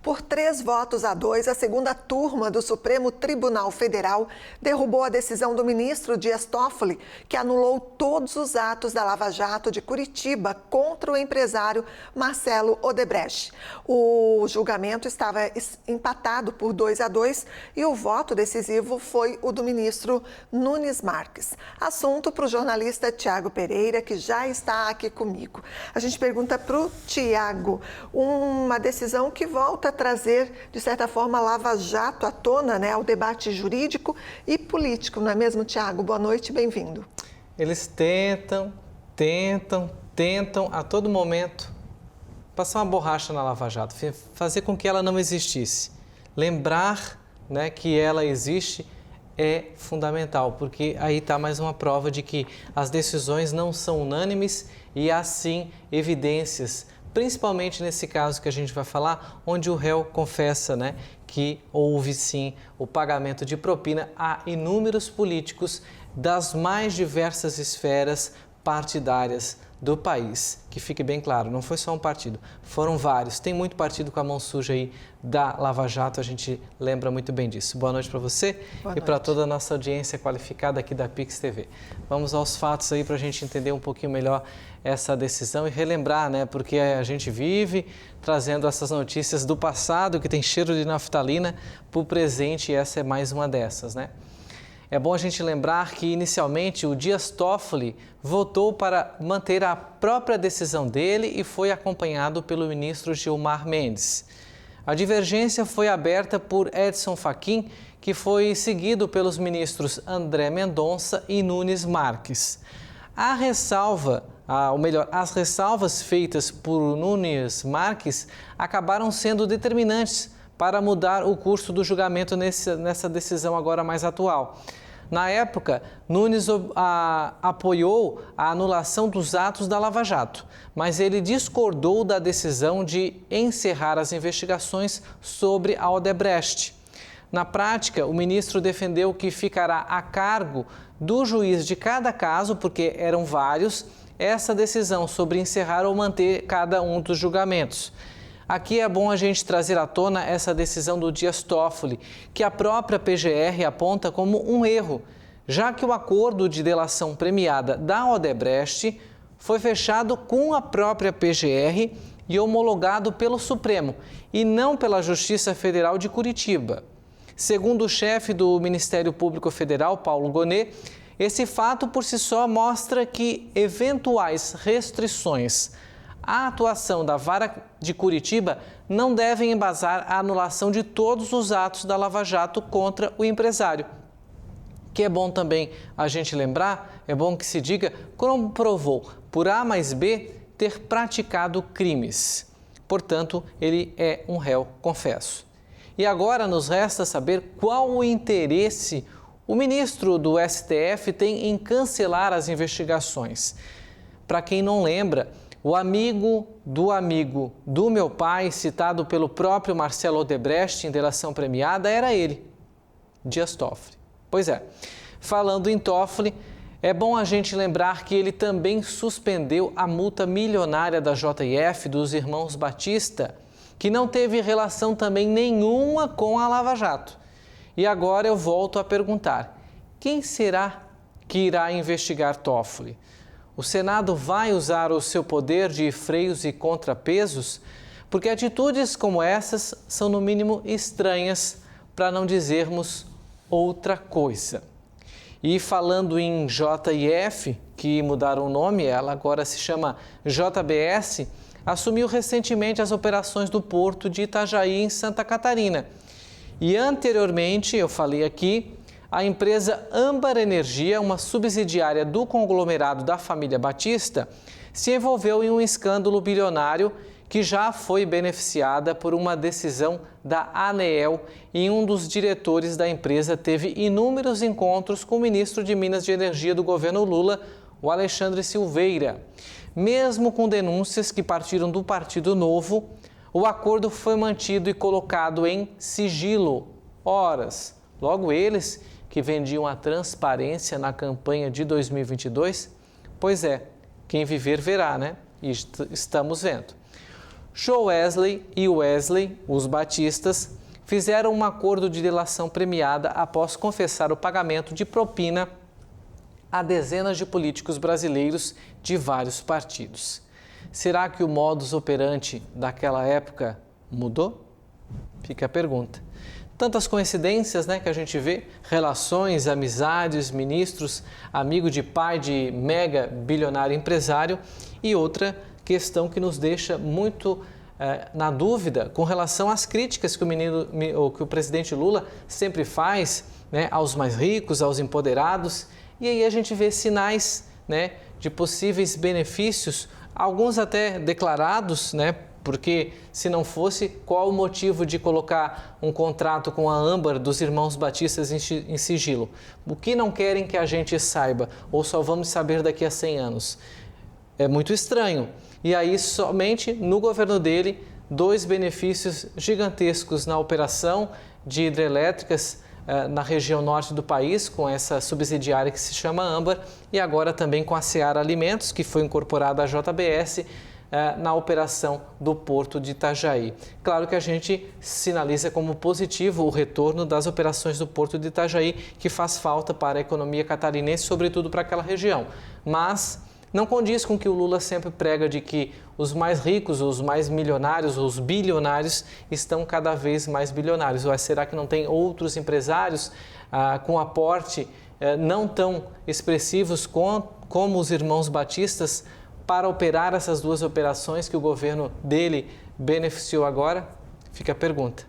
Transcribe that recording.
Por 3 votos a 2, a segunda turma do Supremo Tribunal Federal derrubou a decisão do ministro Dias Toffoli, que anulou todos os atos da Lava Jato de Curitiba contra o empresário Marcelo Odebrecht. O julgamento estava empatado por 2-2 e o voto decisivo foi o do ministro Nunes Marques. Assunto para o jornalista Tiago Pereira, que já está aqui comigo. A gente pergunta para o Tiago, uma decisão que volta a trazer, de certa forma, a Lava Jato à tona, né, ao debate jurídico e político, não é mesmo, Tiago? Boa noite, bem-vindo. Eles tentam a todo momento passar uma borracha na Lava Jato, fazer com que ela não existisse. Lembrar, né, que ela existe é fundamental, porque aí está mais uma prova de que as decisões não são unânimes e há sim evidências, principalmente nesse caso que a gente vai falar, onde o réu confessa, né, que houve sim o pagamento de propina a inúmeros políticos das mais diversas esferas partidárias do país. Que fique bem claro, não foi só um partido, foram vários. Tem muito partido com a mão suja aí da Lava Jato, a gente lembra muito bem disso. Boa noite para você e para toda a nossa audiência qualificada aqui da Pix TV. Vamos aos fatos aí para a gente entender um pouquinho melhor essa decisão e relembrar, né? Porque a gente vive trazendo essas notícias do passado que tem cheiro de naftalina para o presente e essa é mais uma dessas, né? É bom a gente lembrar que, inicialmente, o Dias Toffoli votou para manter a própria decisão dele e foi acompanhado pelo ministro Gilmar Mendes. A divergência foi aberta por Edson Fachin, que foi seguido pelos ministros André Mendonça e Nunes Marques. As ressalvas feitas por Nunes Marques acabaram sendo determinantes para mudar o curso do julgamento nessa decisão agora mais atual. Na época, Nunes apoiou a anulação dos atos da Lava Jato, mas ele discordou da decisão de encerrar as investigações sobre a Odebrecht. Na prática, o ministro defendeu que ficará a cargo do juiz de cada caso, porque eram vários, essa decisão sobre encerrar ou manter cada um dos julgamentos. Aqui é bom a gente trazer à tona essa decisão do Dias Toffoli, que a própria PGR aponta como um erro, já que o acordo de delação premiada da Odebrecht foi fechado com a própria PGR e homologado pelo Supremo, e não pela Justiça Federal de Curitiba. Segundo o chefe do Ministério Público Federal, Paulo Gonet, esse fato por si só mostra que eventuais restrições à atuação da Vara de Curitiba não devem embasar a anulação de todos os atos da Lava Jato contra o empresário. Que é bom também a gente lembrar, é bom que se diga, comprovou por A mais B ter praticado crimes. Portanto, ele é um réu, confesso. E agora nos resta saber qual o interesse o ministro do STF tem em cancelar as investigações. Para quem não lembra, o amigo do meu pai, citado pelo próprio Marcelo Odebrecht em delação premiada, era ele, Dias Toffoli. Pois é, falando em Toffoli, é bom a gente lembrar que ele também suspendeu a multa milionária da JF dos irmãos Batista, que não teve relação também nenhuma com a Lava Jato. E agora eu volto a perguntar, quem será que irá investigar Toffoli? O Senado vai usar o seu poder de freios e contrapesos? Porque atitudes como essas são, no mínimo, estranhas, para não dizermos outra coisa. E falando em JF, que mudaram o nome, ela agora se chama JBS, assumiu recentemente as operações do Porto de Itajaí, em Santa Catarina. E anteriormente, eu falei aqui, a empresa Âmbar Energia, uma subsidiária do conglomerado da família Batista, se envolveu em um escândalo bilionário que já foi beneficiada por uma decisão da ANEEL e um dos diretores da empresa teve inúmeros encontros com o ministro de Minas e Energia do governo Lula, o Alexandre Silveira. Mesmo com denúncias que partiram do Partido Novo, o acordo foi mantido e colocado em sigilo. Horas, logo eles que vendiam a transparência na campanha de 2022? Pois é, quem viver verá, né? E estamos vendo. Joesley e Wesley, os batistas, fizeram um acordo de delação premiada após confessar o pagamento de propina a dezenas de políticos brasileiros de vários partidos. Será que o modus operandi daquela época mudou? Fica a pergunta. Tantas coincidências, né, que a gente vê, relações, amizades, ministros, amigo de pai de mega bilionário empresário, e outra questão que nos deixa muito na dúvida com relação às críticas que o presidente Lula sempre faz, né, aos mais ricos, aos empoderados, e aí a gente vê sinais, né, de possíveis benefícios, alguns até declarados, né, porque se não fosse, qual o motivo de colocar um contrato com a Âmbar dos irmãos batistas em sigilo? O que não querem que a gente saiba, ou só vamos saber daqui a 100 anos? É muito estranho. E aí, somente no governo dele, 2 benefícios gigantescos na operação de hidrelétricas na região norte do país, com essa subsidiária que se chama Âmbar, e agora também com a Seara Alimentos, que foi incorporada à JBS, na operação do Porto de Itajaí. Claro que a gente sinaliza como positivo o retorno das operações do Porto de Itajaí, que faz falta para a economia catarinense, sobretudo para aquela região. Mas não condiz com o que o Lula sempre prega de que os mais ricos, os mais milionários, os bilionários estão cada vez mais bilionários. Ou será que não tem outros empresários com aporte não tão expressivos como os irmãos batistas para operar essas 2 operações que o governo dele beneficiou agora? Fica a pergunta.